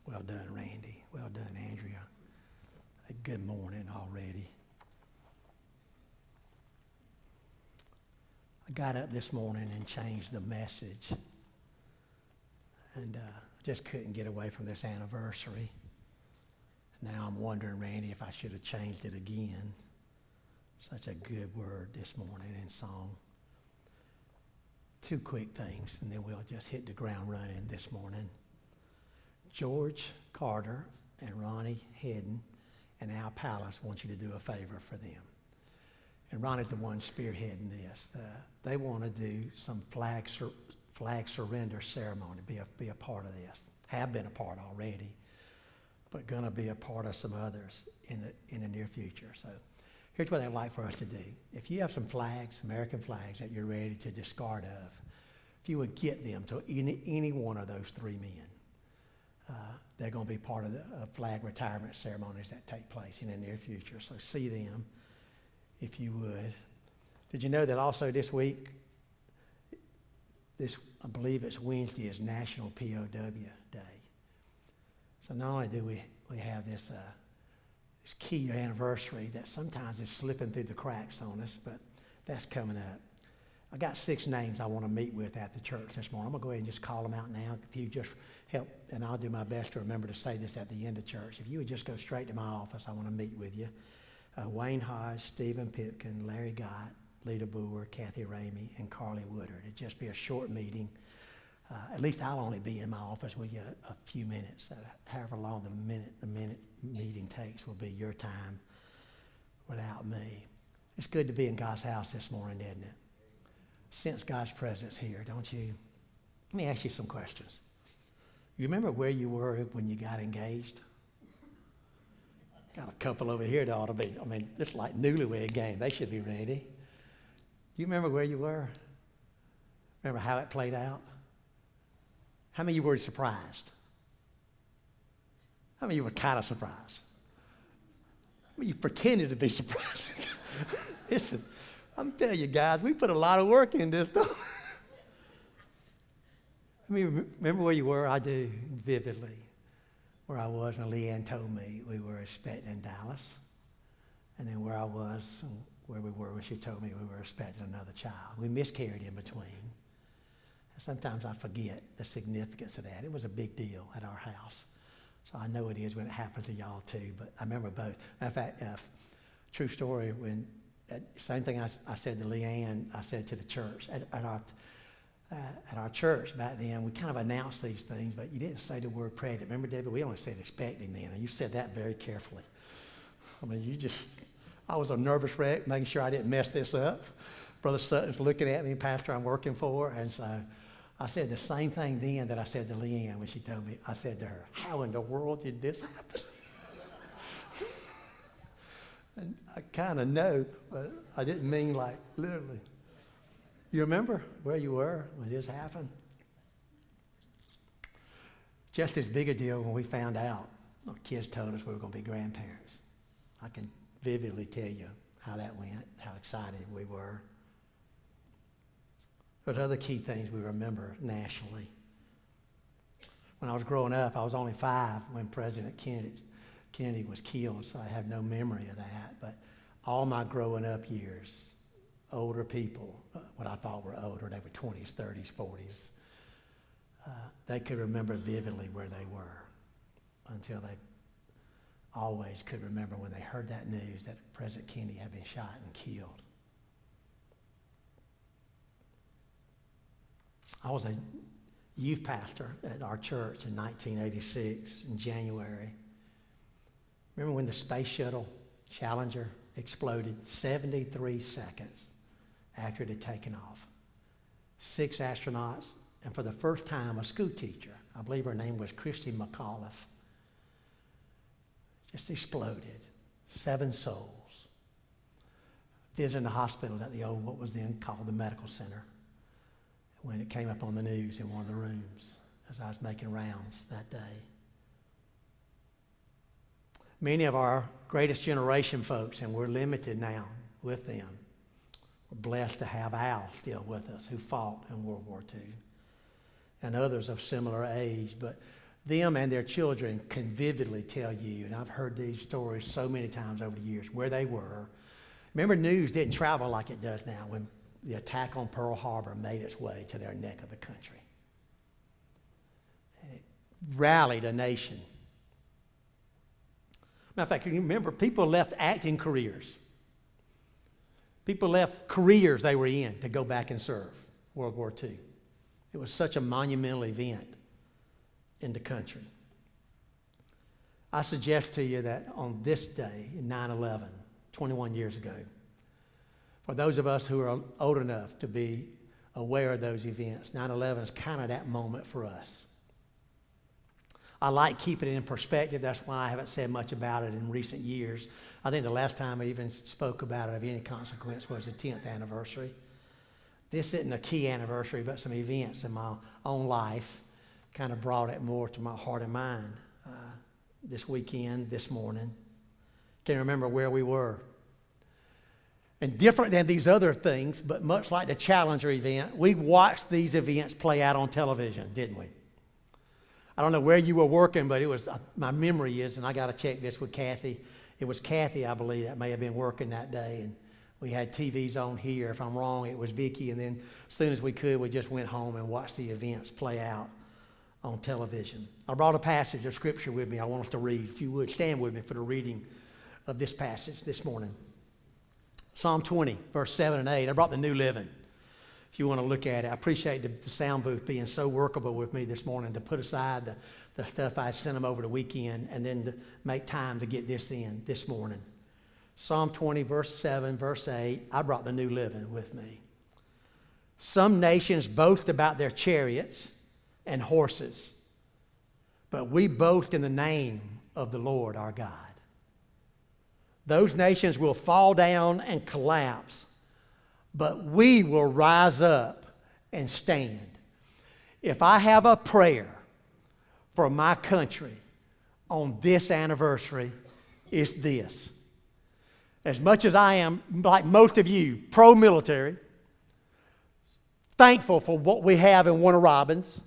Well done, Randy. Well done, Andrea. Good morning already. I got up this morning and changed the message. And just couldn't get away from this anniversary. Now I'm wondering, Randy, if I should have changed it again. Such a good word this morning in song. Two quick things, and then we'll just hit the ground running this morning. George Carter and Ronnie Hedden and Al Palace want you to do a favor for them. And Ronnie's the one spearheading this. They want to do some flag surrender ceremony, be a part of this. Have been a part already, but going to be a part of some others in the near future. So here's what I'd like for us to do. If you have some flags, American flags, that you're ready to discard of, if you would get them to any one of those three men, they're going to be part of the flag retirement ceremonies that take place in the near future. So see them, if you would. Did you know that also this week, I believe it's Wednesday, is National POW Day. So not only do we have this key anniversary that sometimes is slipping through the cracks on us, but that's coming up. I got 6 names I want to meet with at the church this morning. I'm going to go ahead and just call them out now. If you just help, and I'll do my best to remember to say this at the end of church. If you would just go straight to my office, I want to meet with you. Wayne Hodge, Stephen Pipkin, Larry Gott, Lita Boer, Kathy Ramey, and Carly Woodard. It'd just be a short meeting. At least I'll only be in my office with you a few minutes. However long the minute meeting takes will be your time without me. It's good to be in God's house this morning, isn't it? Sense God's presence here, don't you? Let me ask you some questions. You remember where you were when you got engaged? Got a couple over here that ought to be. I mean, it's like newlywed game. They should be ready. You remember where you were? Remember how it played out? How many of you were surprised? How many of you were kind of surprised? How many of you pretended to be surprised? Listen, I'm telling you guys, we put a lot of work in this stuff. I mean, remember where you were? I do, vividly. Where I was when Leanne told me we were expecting in Dallas. And then where I was and where we were when she told me we were expecting another child. We miscarried in between. And sometimes I forget the significance of that. It was a big deal at our house. So I know it is when it happens to y'all too, but I remember both. In fact, true story, when same thing I said to Leanne, I said to the church. At our church back then, we kind of announced these things, but you didn't say the word pregnant. Remember, David? We only said expecting then, and you said that very carefully. I mean, I was a nervous wreck, making sure I didn't mess this up. Brother Sutton's looking at me, pastor I'm working for, and so I said the same thing then that I said to Leanne when she told me. I said to her, how in the world did this happen? And I kind of know, but I didn't mean like literally. You remember where you were when this happened? Just as big a deal when we found out. Our kids told us we were going to be grandparents. I can vividly tell you how that went, how excited we were. There's other key things we remember nationally. When I was growing up, I was only 5 when President Kennedy was killed, so I have no memory of that. But all my growing up years, older people, what I thought were older, they were 20s, 30s, 40s, they could remember vividly where they were until they always could remember when they heard that news that President Kennedy had been shot and killed. I was a youth pastor at our church in 1986 in January. Remember when the space shuttle Challenger exploded 73 seconds after it had taken off? 6 astronauts, and for the first time, a school teacher, I believe her name was Christy McAuliffe, just exploded. 7 souls. Visiting the hospital at the old, what was then called the medical center, when it came up on the news in one of the rooms as I was making rounds that day. Many of our greatest generation folks, and we're limited now with them, we're blessed to have Al still with us, who fought in World War II, and others of similar age. But them and their children can vividly tell you, and I've heard these stories so many times over the years, where they were. Remember, news didn't travel like it does now when the attack on Pearl Harbor made its way to their neck of the country. And it rallied a nation. Matter of fact, you remember, people left acting careers. People left careers they were in to go back and serve World War II. It was such a monumental event in the country. I suggest to you that on this day, 9/11, 21 years ago, for those of us who are old enough to be aware of those events, 9/11 is kind of that moment for us. I like keeping it in perspective. That's why I haven't said much about it in recent years. I think the last time I even spoke about it of any consequence was the 10th anniversary. This isn't a key anniversary, but some events in my own life kind of brought it more to my heart and mind. This weekend, this morning, can't remember where we were. And different than these other things, but much like the Challenger event, we watched these events play out on television, didn't we? I don't know where you were working, but it was, my memory is, and I got to check this with Kathy. It was Kathy, I believe, that may have been working that day, and we had TVs on here. If I'm wrong, it was Vicki, and then as soon as we could, we just went home and watched the events play out on television. I brought a passage of Scripture with me I want us to read. If you would, stand with me for the reading of this passage this morning. Psalm 20, verse 7 and 8. I brought the New Living. If you want to look at it, I appreciate the sound booth being so workable with me this morning to put aside the stuff I sent them over the weekend and then to make time to get this in this morning. Psalm 20, verse 7, verse 8. I brought the New Living with me. Some nations boast about their chariots and horses, but we boast in the name of the Lord our God. Those nations will fall down and collapse, but we will rise up and stand. If I have a prayer for my country on this anniversary, it's this. As much as I am, like most of you, pro-military, thankful for what we have in Warner Robins,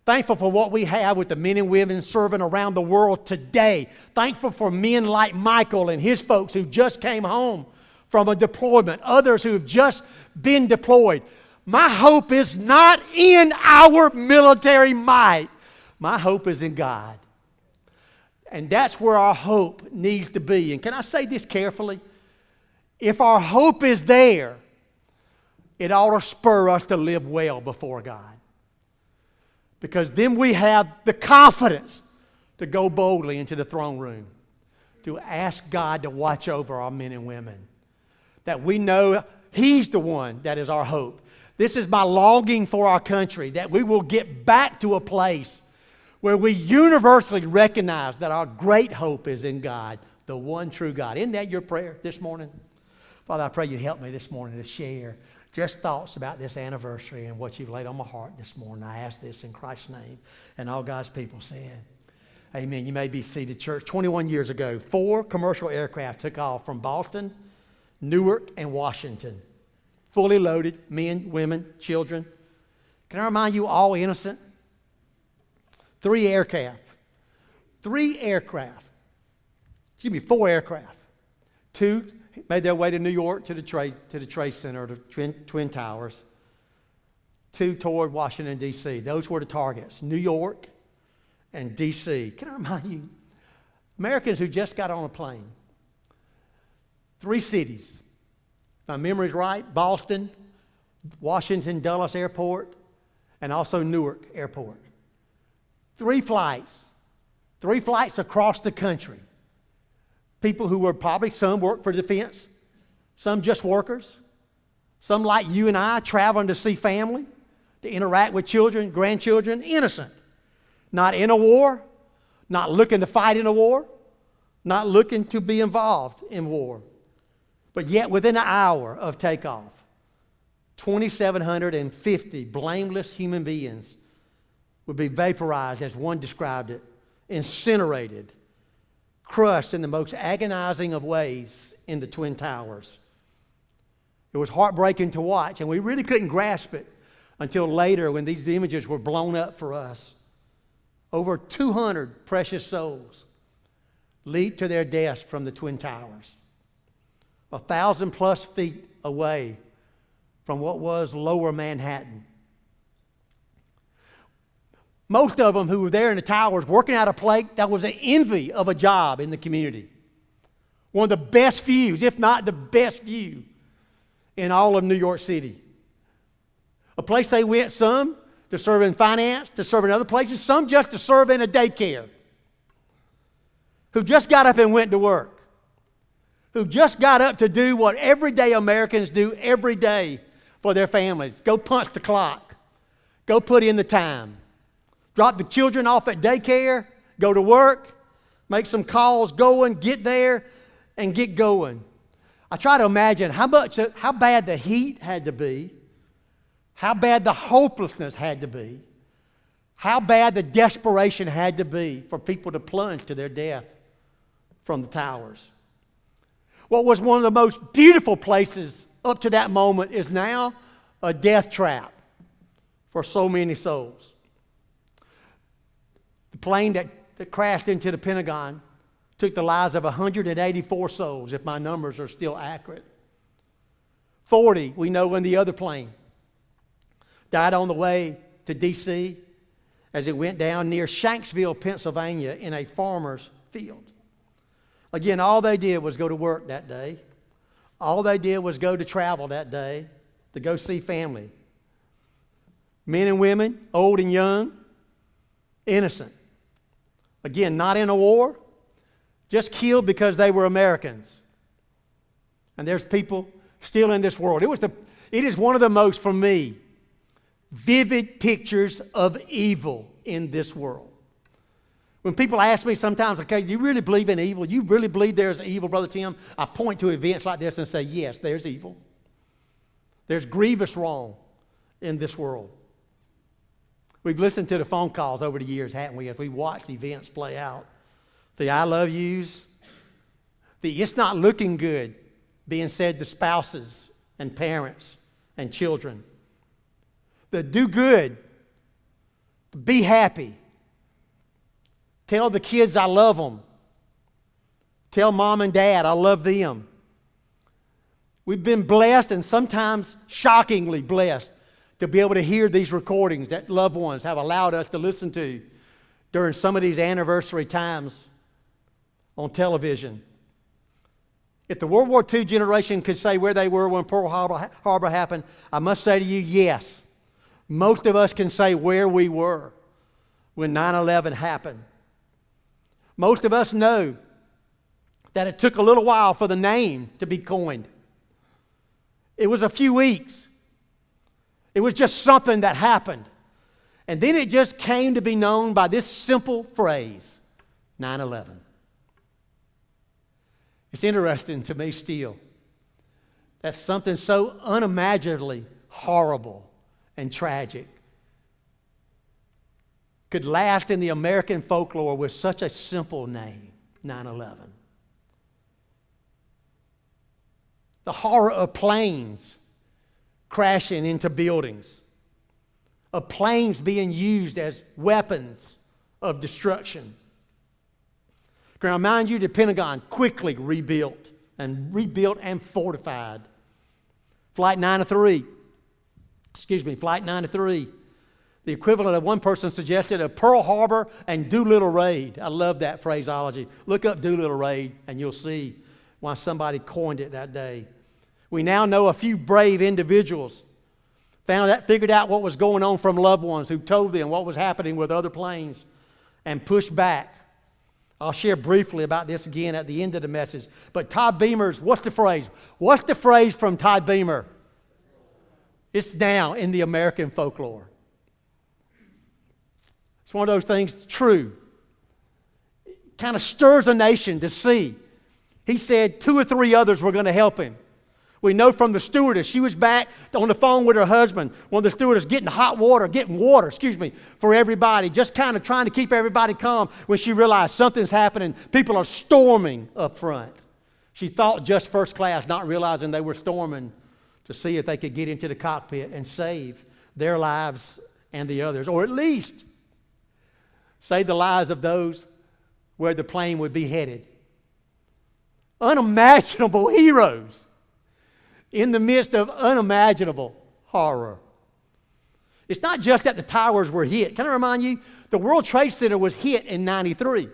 thankful for what we have with the men and women serving around the world today, thankful for men like Michael and his folks who just came home from a deployment, others who have just been deployed. My hope is not in our military might. My hope is in God. And that's where our hope needs to be. And can I say this carefully? If our hope is there, it ought to spur us to live well before God. Because then we have the confidence to go boldly into the throne room, to ask God to watch over our men and women. That we know He's the one that is our hope. This is my longing for our country, that we will get back to a place where we universally recognize that our great hope is in God, the one true God. Isn't that your prayer this morning? Father, I pray you help me this morning to share just thoughts about this anniversary and what you've laid on my heart this morning. I ask this in Christ's name. And all God's people said, amen. You may be seated, church. 21 years ago, 4 commercial aircraft took off from Boston, Newark, and Washington. Fully loaded, men, women, children. Can I remind you, all innocent? 3 aircraft. 4 aircraft. 2 made their way to New York to the Trade Center, the Twin Towers. 2 toward Washington, D.C. Those were the targets, New York and D.C. Can I remind you, Americans who just got on a plane, 3 cities, if my memory's right, Boston, Washington Dulles Airport, and also Newark Airport. 3 flights across the country. People who were probably, some worked for defense, some just workers, some like you and I traveling to see family, to interact with children, grandchildren, innocent. Not in a war, not looking to fight in a war, not looking to be involved in war. But yet within an hour of takeoff, 2,750 blameless human beings would be vaporized, as one described it, incinerated, crushed in the most agonizing of ways in the Twin Towers. It was heartbreaking to watch, and we really couldn't grasp it until later when these images were blown up for us over 200 precious souls leaped to their deaths from the Twin Towers, 1,000+ feet away from what was Lower Manhattan. Most of them who were there in the towers working out a plate that was an envy of a job in the community. One of the best views, if not the best view, in all of New York City. A place they went, some to serve in finance, to serve in other places, some just to serve in a daycare. Who just got up and went to work. Who just got up to do what everyday Americans do every day for their families. Go punch the clock. Go put in the time. Drop the children off at daycare, go to work, make some calls going, get there, and get going. I try to imagine how bad the heat had to be, how bad the hopelessness had to be, how bad the desperation had to be for people to plunge to their death from the towers. What was one of the most beautiful places up to that moment is now a death trap for so many souls. The plane that crashed into the Pentagon took the lives of 184 souls, if my numbers are still accurate. 40, we know, in the other plane died on the way to D.C. as it went down near Shanksville, Pennsylvania, in a farmer's field. Again, all they did was go to work that day. All they did was go to travel that day to go see family. Men and women, old and young, innocent. Again, not in a war, just killed because they were Americans. And there's people still in this world. It is one of the most, for me, vivid pictures of evil in this world. When people ask me sometimes, okay, do you really believe in evil? Do you really believe there's evil, Brother Tim? I point to events like this and say, yes, there's evil. There's grievous wrong in this world. We've listened to the phone calls over the years, haven't we? As we watched events play out. The I love yous, the it's not looking good being said to spouses and parents and children. The do good, be happy. Tell the kids I love them. Tell mom and dad I love them. We've been blessed, and sometimes shockingly blessed, to be able to hear these recordings that loved ones have allowed us to listen to during some of these anniversary times on television. If the World War II generation could say where they were when Pearl Harbor happened, I must say to you, yes. Most of us can say where we were when 9/11 happened. Most of us know that it took a little while for the name to be coined. It was a few weeks. It was just something that happened. And then it just came to be known by this simple phrase, 9/11. It's interesting to me still that something so unimaginably horrible and tragic could last in the American folklore with such a simple name, 9/11. The horror of planes crashing into buildings, of planes being used as weapons of destruction. Can I remind you, the Pentagon quickly rebuilt and fortified. Flight 93, the equivalent of one person suggested a Pearl Harbor and Doolittle raid. I love that phraseology. Look up Doolittle raid and you'll see why somebody coined it that day. We now know a few brave individuals figured out what was going on from loved ones who told them what was happening with other planes and pushed back. I'll share briefly about this again at the end of the message. But Todd Beamer's, what's the phrase? What's the phrase from Todd Beamer? It's now in the American folklore. It's one of those things that's true. It kind of stirs a nation to see. He said 2 or 3 others were going to help him. We know from the stewardess, she was back on the phone with her husband, one of the stewardess getting water for everybody, just kind of trying to keep everybody calm when she realized something's happening. People are storming up front. She thought just first class, not realizing they were storming to see if they could get into the cockpit and save their lives and the others, or at least Save the lives of those where the plane would be headed. Unimaginable heroes in the midst of unimaginable horror. It's not just that the towers were hit. Can I remind you? The World Trade Center was hit in 93.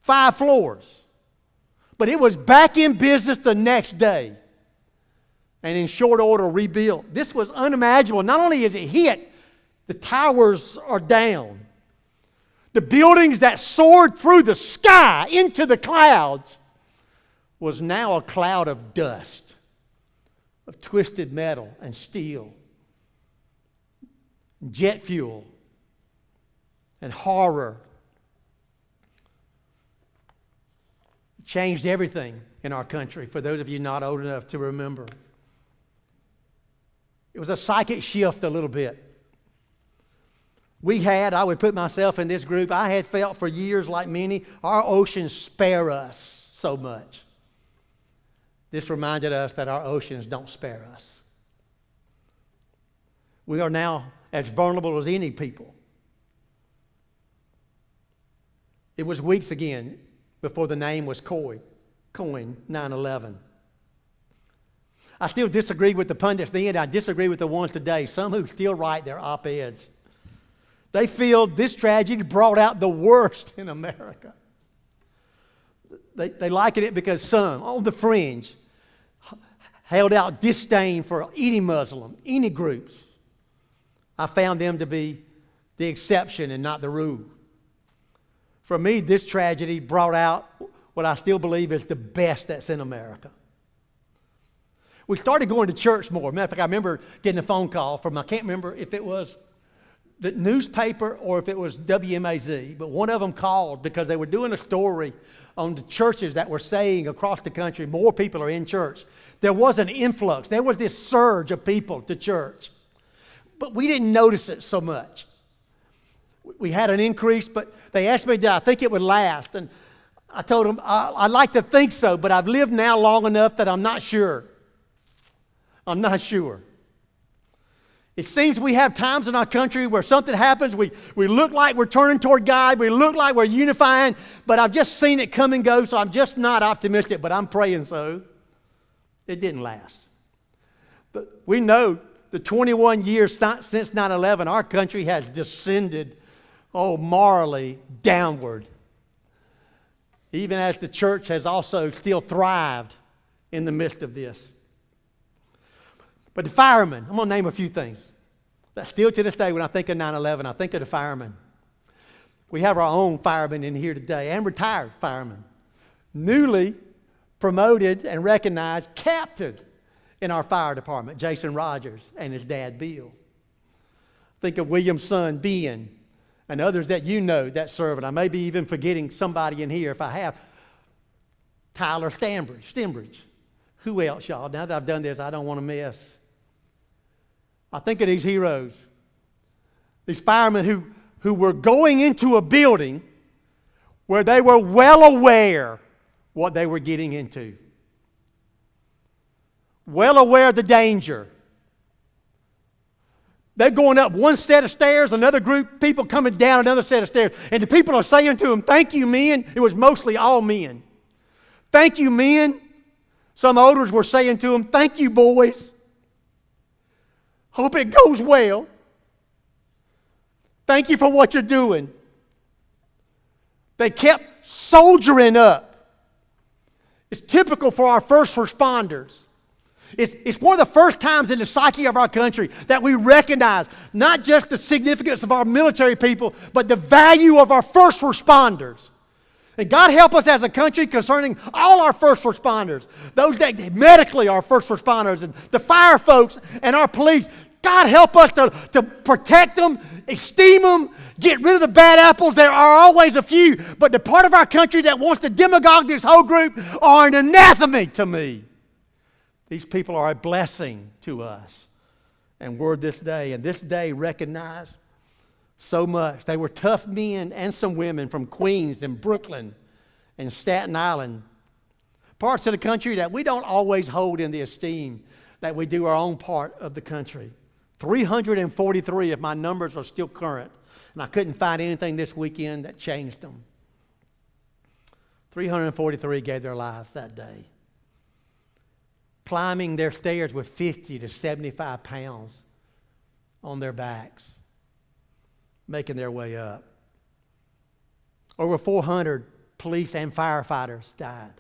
5 floors. But it was back in business the next day. And in short order rebuilt. This was unimaginable. Not only is it hit, the towers are down. The buildings that soared through the sky into the clouds was now a cloud of dust, of twisted metal and steel, jet fuel, and horror. It changed everything in our country, for those of you not old enough to remember. It was a psychic shift a little bit. I would put myself in this group, I had felt for years, like many, our oceans spare us so much. This reminded us that our oceans don't spare us. We are now as vulnerable as any people. It was weeks again before the name was coined, 9/11. I still disagree with the pundits then. I disagree with the ones today, some who still write their op-eds. They feel this tragedy brought out the worst in America. They liken it because some, on the fringe, held out disdain for any Muslim, any groups. I found them to be the exception and not the rule. For me, this tragedy brought out what I still believe is the best that's in America. We started going to church more. Matter of fact, I remember getting a phone call from, I can't remember if it was the newspaper or if it was WMAZ, but one of them called because they were doing a story on the churches that were saying across the country more people are in church. There was an influx. There was this surge of people to church. But we didn't notice it so much. We had an increase, but they asked me, did I think it would last? And I told them, I'd like to think so, but I've lived now long enough that I'm not sure. I'm not sure. It seems we have times in our country where something happens, we look like we're turning toward God, we look like we're unifying, but I've just seen it come and go, so I'm just not optimistic, but I'm praying so. It didn't last. But we know the 21 years since 9/11, our country has descended, morally downward. Even as the church has also still thrived in the midst of this. But the firemen, I'm going to name a few things. That still to this day, when I think of 9/11, I think of the firemen. We have our own firemen in here today, and retired firemen. Newly promoted and recognized captain in our fire department, Jason Rogers and his dad, Bill. Think of William's son, Ben, and others that you know that serve. And I may be even forgetting somebody in here if I have. Tyler Stembridge. Who else, y'all? Now that I've done this, I don't want to miss. I think of these heroes, these firemen who were going into a building where they were well aware what they were getting into. Well aware of the danger. They're going up one set of stairs, another group, people coming down another set of stairs. And the people are saying to them, thank you, men. It was mostly all men. Thank you, men. Some elders were saying to them, thank you, boys. Hope it goes well. Thank you for what you're doing. They kept soldiering up. It's typical for our first responders. It's one of the first times in the psyche of our country that we recognize not just the significance of our military people, but the value of our first responders. And God help us as a country concerning all our first responders, those that medically are first responders, and the fire folks and our police. God help us to protect them, esteem them, get rid of the bad apples. There are always a few, but the part of our country that wants to demagogue this whole group are an anathema to me. These people are a blessing to us. And we're this day, and this day recognized so much. They were tough men and some women from Queens and Brooklyn and Staten Island. Parts of the country that we don't always hold in the esteem that we do our own part of the country. 343, if my numbers are still current. And I couldn't find anything this weekend that changed them. 343 gave their lives that day. Climbing their stairs with 50 to 75 pounds on their backs, making their way up. Over 400 police and firefighters died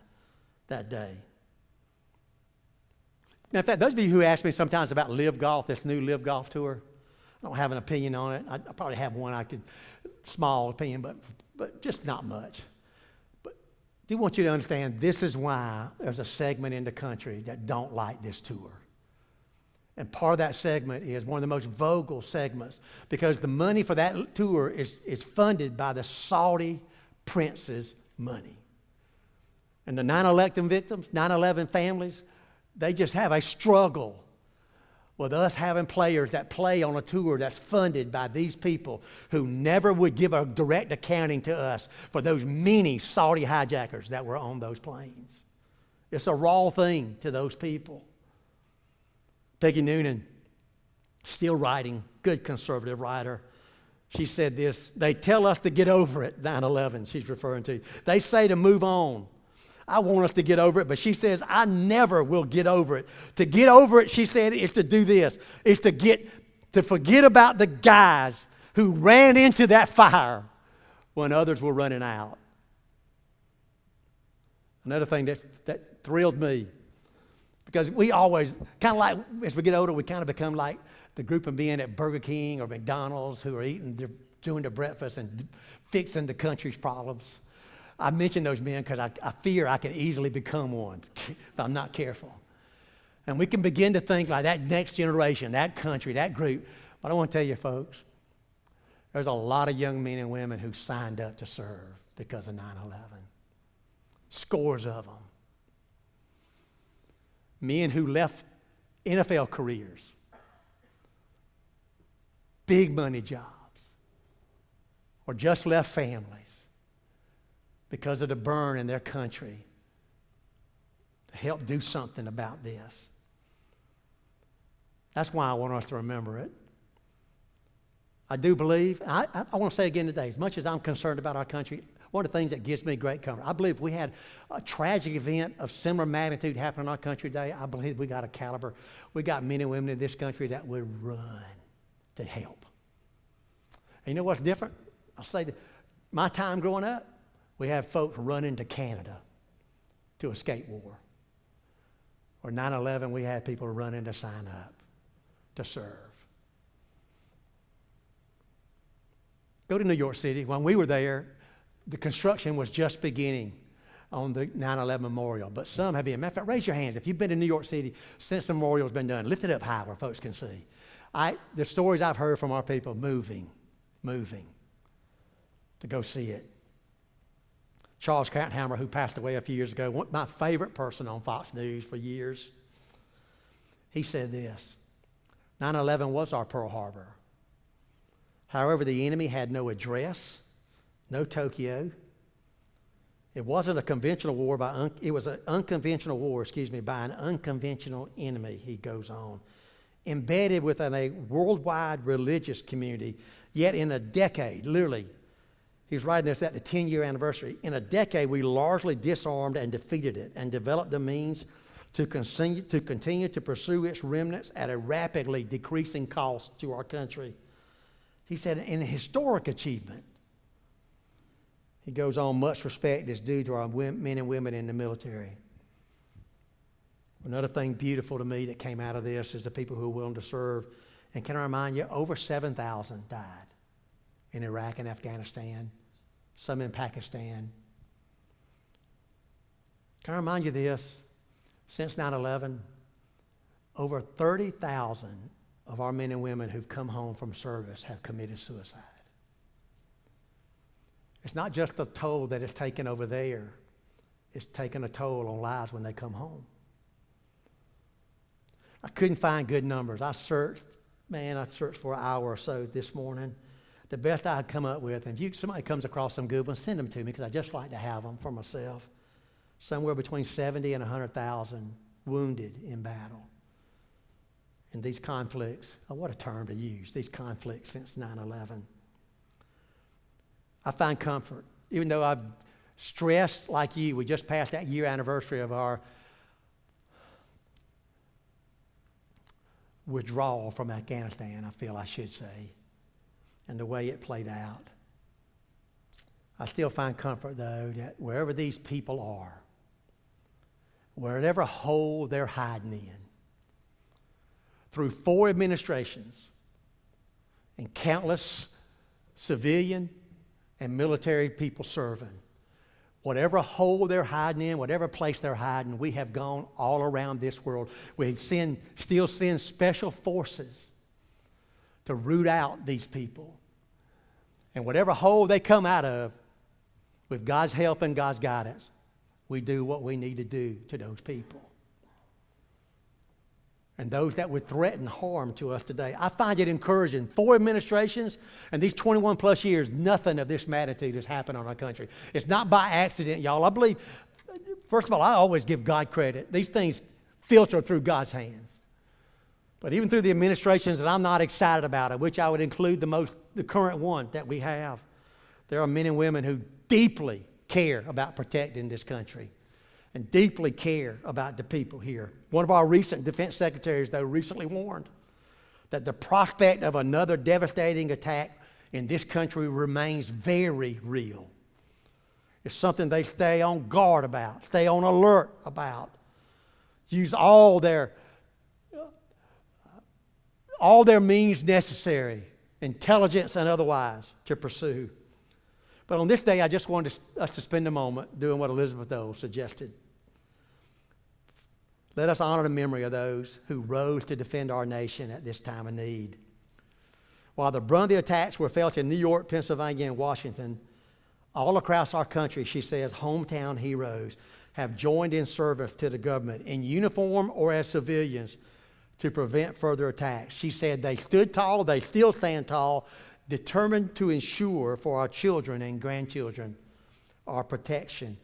that day. Now, in fact, those of you who ask me sometimes about Live Golf, this new Live Golf tour, I don't have an opinion on it. I probably have one small opinion, but just not much. But I do want you to understand this is why there's a segment in the country that don't like this tour. And part of that segment is one of the most vocal segments because the money for that tour is funded by the Saudi prince's money. And the 9/11 victims, 9/11 families, they just have a struggle with us having players that play on a tour that's funded by these people who never would give a direct accounting to us for those many Saudi hijackers that were on those planes. It's a raw thing to those people. Peggy Noonan, still writing, good conservative writer. She said this, they tell us to get over it, 9/11 she's referring to. They say to move on. I want us to get over it, but she says, I never will get over it. To get over it, she said, is to do this, is to forget about the guys who ran into that fire when others were running out. Another thing that thrilled me, because we always, kind of like, as we get older, we kind of become like the group of men at Burger King or McDonald's who are doing their breakfast and fixing the country's problems. I mention those men because I fear I can easily become one if I'm not careful. And we can begin to think like that next generation, that country, that group. But I want to tell you, folks, there's a lot of young men and women who signed up to serve because of 9/11. Scores of them. Men who left NFL careers, big money jobs, or just left families because of the burn in their country to help do something about this. That's why I want us to remember it. I do believe, I want to say again today, as much as I'm concerned about our country, one of the things that gives me great comfort, I believe if we had a tragic event of similar magnitude happen in our country today, I believe we got a caliber, we got men and women in this country that would run to help. And you know what's different? I'll say that my time growing up, we had folks running to Canada to escape war. Or 9/11, we had people running to sign up, to serve. Go to New York City. When we were there, the construction was just beginning on the 9/11 memorial. But some have been. Matter of fact, raise your hands. If you've been to New York City since the memorial's been done, lift it up high where folks can see. The stories I've heard from our people, moving to go see it. Charles Krauthammer, who passed away a few years ago, my favorite person on Fox News for years, he said this, 9/11 was our Pearl Harbor. However, the enemy had no address, no Tokyo. It wasn't a conventional war it was an unconventional war, by an unconventional enemy, he goes on. Embedded within a worldwide religious community, yet in a decade, literally, he's writing this at the 10-year anniversary. In a decade, we largely disarmed and defeated it and developed the means to continue to pursue its remnants at a rapidly decreasing cost to our country. He said, in a historic achievement, he goes on, much respect is due to our men and women in the military. Another thing beautiful to me that came out of this is the people who are willing to serve. And can I remind you, over 7,000 died in Iraq and Afghanistan, some in Pakistan. Can I remind you this? Since 9/11, over 30,000 of our men and women who've come home from service have committed suicide. It's not just the toll that it's taken over there. It's taken a toll on lives when they come home. I couldn't find good numbers. I searched for an hour or so this morning. The best I had come up with, and if somebody comes across some good ones, send them to me because I just like to have them for myself. Somewhere between 70 and 100,000 wounded in battle. And these conflicts, what a term to use, these conflicts since 9/11. I find comfort. Even though I've stressed like you, we just passed that year anniversary of our withdrawal from Afghanistan, I feel I should say, and the way it played out. I still find comfort, though, that wherever these people are, wherever hole they're hiding in, through 4 administrations and countless civilian and military people serving, whatever hole they're hiding in, whatever place they're hiding, we have gone all around this world. We still send special forces to root out these people. And whatever hole they come out of, with God's help and God's guidance, we do what we need to do to those people. And those that would threaten harm to us today. I find it encouraging. 4 administrations and these 21 plus years, nothing of this magnitude has happened on our country. It's not by accident, y'all. I believe, first of all, I always give God credit. These things filter through God's hands. But even through the administrations that I'm not excited about, of which I would include the current one that we have, there are men and women who deeply care about protecting this country and deeply care about the people here. One of our recent defense secretaries, though, recently warned that the prospect of another devastating attack in this country remains very real. It's something they stay on guard about, stay on alert about, use all their means necessary, intelligence and otherwise, to pursue. But on this day, I just wanted us to spend a moment doing what Elizabeth Dole suggested. Let us honor the memory of those who rose to defend our nation at this time of need. While the brunt of the attacks were felt in New York, Pennsylvania, and Washington, all across our country, she says, hometown heroes have joined in service to the government in uniform or as civilians to prevent further attacks. She said they stood tall, they still stand tall, determined to ensure for our children and grandchildren our protection.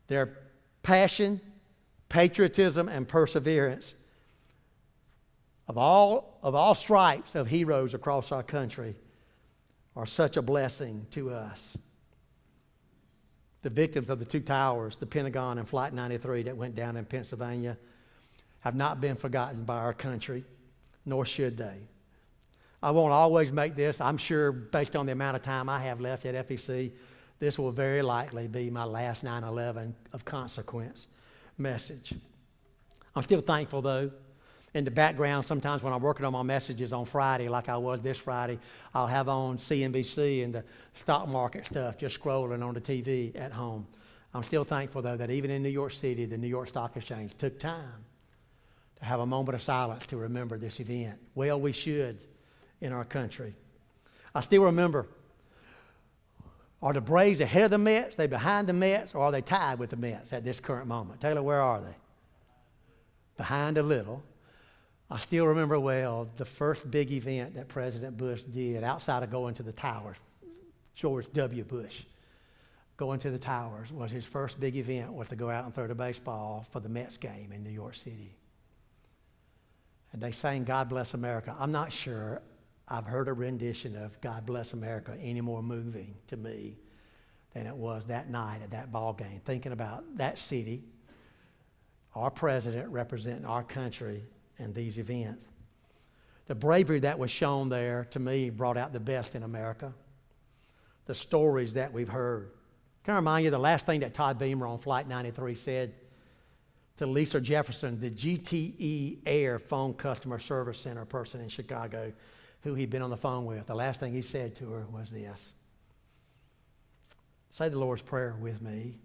Their passion, patriotism, and perseverance of all stripes of heroes across our country are such a blessing to us. The victims of the 2 towers, the Pentagon and Flight 93 that went down in Pennsylvania, have not been forgotten by our country, nor should they. I won't always make this. I'm sure based on the amount of time I have left at FEC, this will very likely be my last 9/11 of consequence message. I'm still thankful, though. In the background, sometimes when I'm working on my messages on Friday, like I was this Friday, I'll have on CNBC and the stock market stuff just scrolling on the TV at home. I'm still thankful, though, that even in New York City, the New York Stock Exchange took time to have a moment of silence to remember this event. Well, we should in our country. I still remember, are the Braves ahead of the Mets, they behind the Mets, or are they tied with the Mets at this current moment? Taylor, where are they? Behind a little. I still remember well the first big event that President Bush did outside of going to the towers. George W. Bush going to the towers was his first big event, was to go out and throw the baseball for the Mets game in New York City. And they sang God Bless America. I'm not sure I've heard a rendition of God Bless America any more moving to me than it was that night at that ball game, thinking about that city, our president representing our country in these events. The bravery that was shown there, to me, brought out the best in America. The stories that we've heard. Can I remind you the last thing that Todd Beamer on Flight 93 said to Lisa Jefferson, the GTE Air phone customer service center person in Chicago who he'd been on the phone with? The last thing he said to her was this: say the Lord's Prayer with me.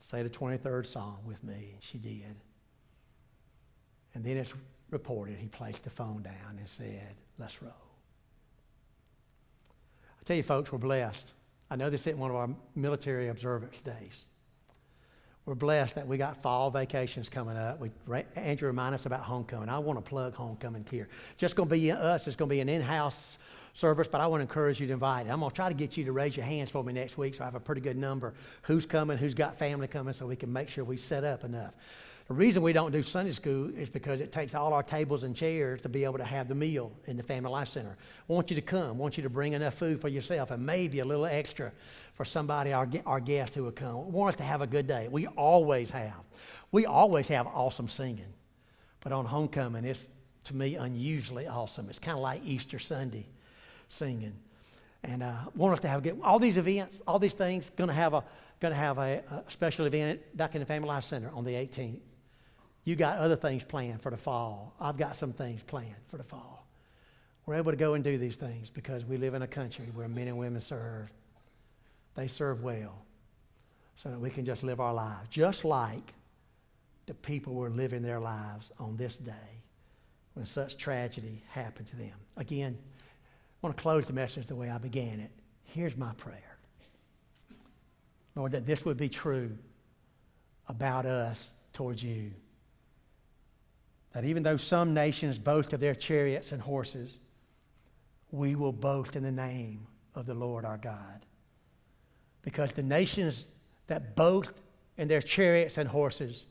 Say the 23rd Psalm with me. And she did. And then it's reported he placed the phone down and said, let's roll. I tell you, folks, we're blessed. I know this isn't one of our military observance days. We're blessed that we got fall vacations coming up. Andrew reminded us about homecoming. I want to plug homecoming here. Just going to be us. It's going to be an in-house service, but I want to encourage you to invite. I'm going to try to get you to raise your hands for me next week so I have a pretty good number. Who's coming, who's got family coming, so we can make sure we set up enough. The reason we don't do Sunday school is because it takes all our tables and chairs to be able to have the meal in the Family Life Center. We want you to come. We want you to bring enough food for yourself and maybe a little extra for somebody, our guest who will come. We want us to have a good day. We always have. We always have awesome singing. But on homecoming, it's, to me, unusually awesome. It's kind of like Easter Sunday singing. And want us to have all these events, all these things. Going to have a special event back in the Family Life Center on the 18th. You got other things planned for the fall. I've got some things planned for the fall. We're able to go and do these things because we live in a country where men and women serve. They serve well so that we can just live our lives, just like the people were living their lives on this day when such tragedy happened to them. Again, I want to close the message the way I began it. Here's my prayer. Lord, that this would be true about us towards you. That even though some nations boast of their chariots and horses, we will boast in the name of the Lord our God. Because the nations that boast in their chariots and horses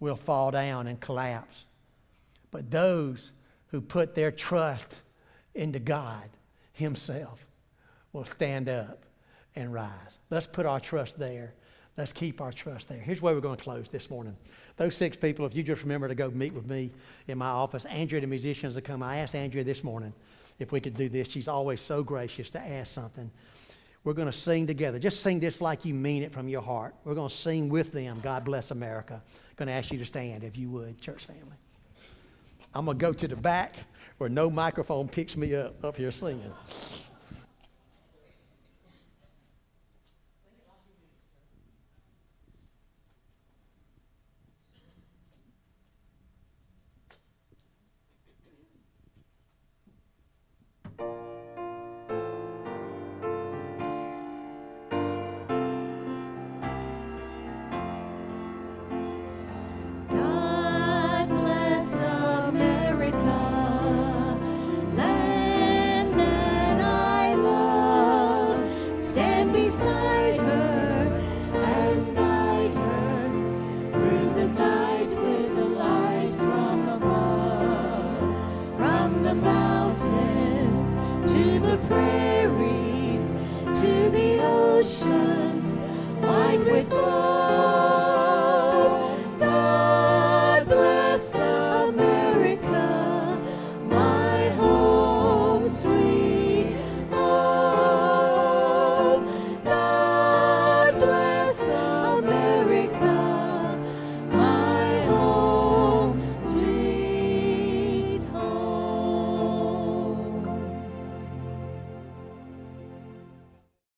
will fall down and collapse. But those who put their trust into God Himself will stand up and rise. Let's put our trust there. Let's keep our trust there. Here's where we're going to close this morning. Those 6 people, if you just remember to go meet with me in my office, Andrea, the musicians, will come. I asked Andrea this morning if we could do this. She's always so gracious to ask something. We're going to sing together. Just sing this like you mean it from your heart. We're going to sing with them, God Bless America. I'm going to ask you to stand if you would, church family. I'm going to go to the back where no microphone picks me up here singing. Prairies to the oceans, wide with